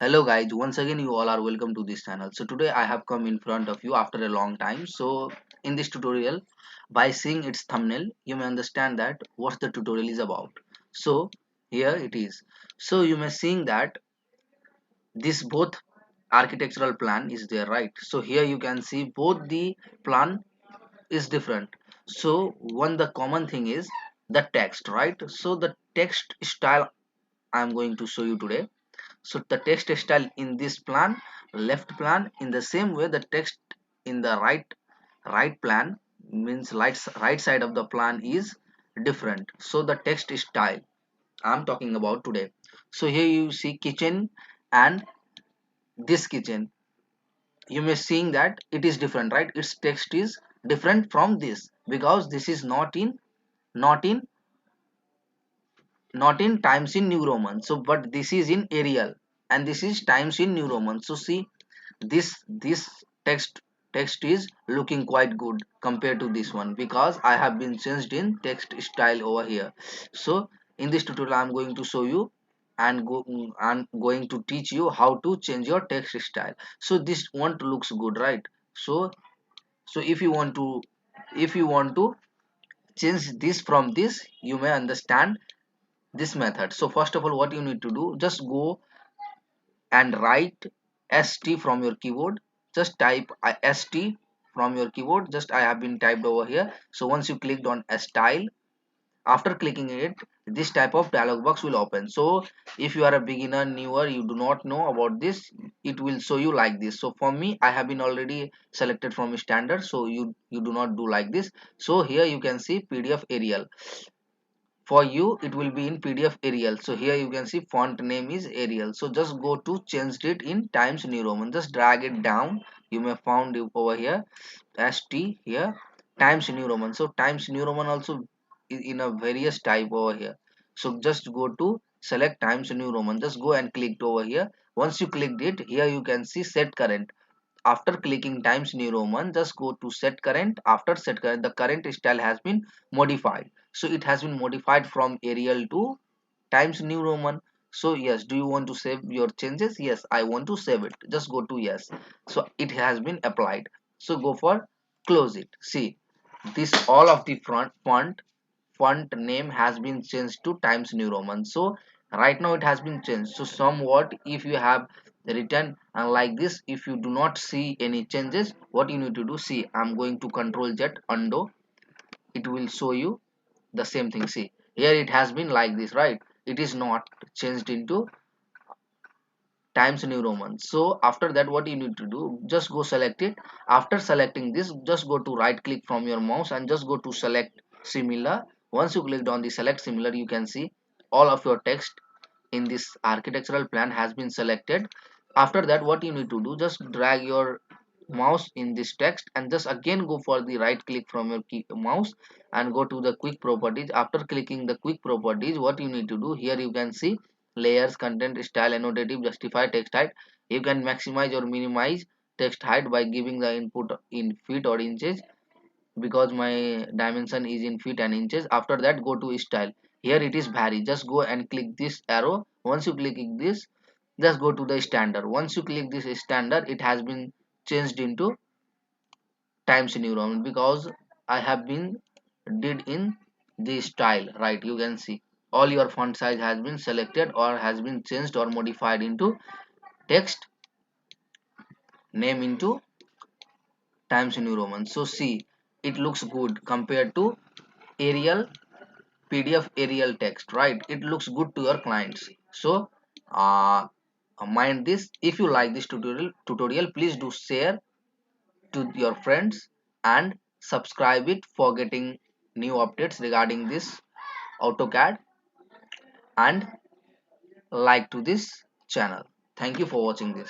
Hello guys, once again you all are welcome to this channel. So today I have come in front of you after a long time. So in this tutorial, by seeing its thumbnail, you may understand that what the tutorial is about. So here it is. So you may seeing that this both architectural plan is there, right? So here you can see both the plan is different. So one the common thing is the text, right? So the text style I am going to show you today. So the text style in this plan, left plan, in the same way the text in the right plan means right side of the plan is different. So the text style I'm talking about today. So here you see kitchen and this kitchen. You may seeing that it is different, right? Its text is different from this because this is not in times in new roman. So but this is in arial and this is times in new roman. So see this text is looking quite good compared to this one because I have been changed in text style over here. So in this tutorial I'm going to show you and I'm going to teach you how to change your text style. So this one looks good, right? So if you want to change this from this, you may understand this method. So first of all, what you need to do, just go and write st from your keyboard. Just type st from your keyboard. Just I have been typed over here. So once you clicked on a style, after clicking it, this type of dialog box will open. So if you are a beginner, newer, you do not know about this, it will show you like this. So for me, I have been already selected from standard, so you do not do like this. So here you can see PDF Arial. For you it will be in PDF Arial. So here you can see font name is Arial. So just go to changed it in Times New Roman, just drag it down. You may found it over here ST here Times New Roman. So Times New Roman also in a various type over here. So just go to select Times New Roman, just go and click over here. Once you clicked it, here you can see set current. After clicking Times New Roman, just go to set current. After set current, the current style has been modified. So it has been modified from Arial to Times New Roman. So yes, do you want to save your changes? Yes, I want to save it. Just go to yes. So it has been applied. So go for close it. See this, all of the front font name has been changed to Times New Roman. So right now it has been changed. So somewhat if you have written like this, if you do not see any changes, what you need to do, see I'm going to Control Z undo. It will show you the same thing. See here it has been like this, right? It is not changed into Times New Roman. So after that what you need to do, just go select it. After selecting this, just go to right click from your mouse and just go to select similar. Once you clicked on the select similar, you can see all of your text in this architectural plan has been selected. After that what you need to do, just drag your mouse in this text and just again go for the right click from your mouse and go to the quick properties. After clicking the quick properties, what you need to do, here you can see layers, content, style, annotative, justify, text height. You can maximize or minimize text height by giving the input in feet or inches because my dimension is in feet and inches. After that go to style. Here it is vary. Just go and click this arrow. Once you click this, just go to the standard. Once you click this standard, it has been changed into Times New Roman because I have been did in the style, right? You can see all your font size has been selected or has been changed or modified into text name into Times New Roman. So see, it looks good compared to Arial PDF Arial text, right? It looks good to your clients. So uh, mind this. If you like this tutorial, please do share to your friends and subscribe it for getting new updates regarding this AutoCAD, and like to this channel. Thank you for watching this.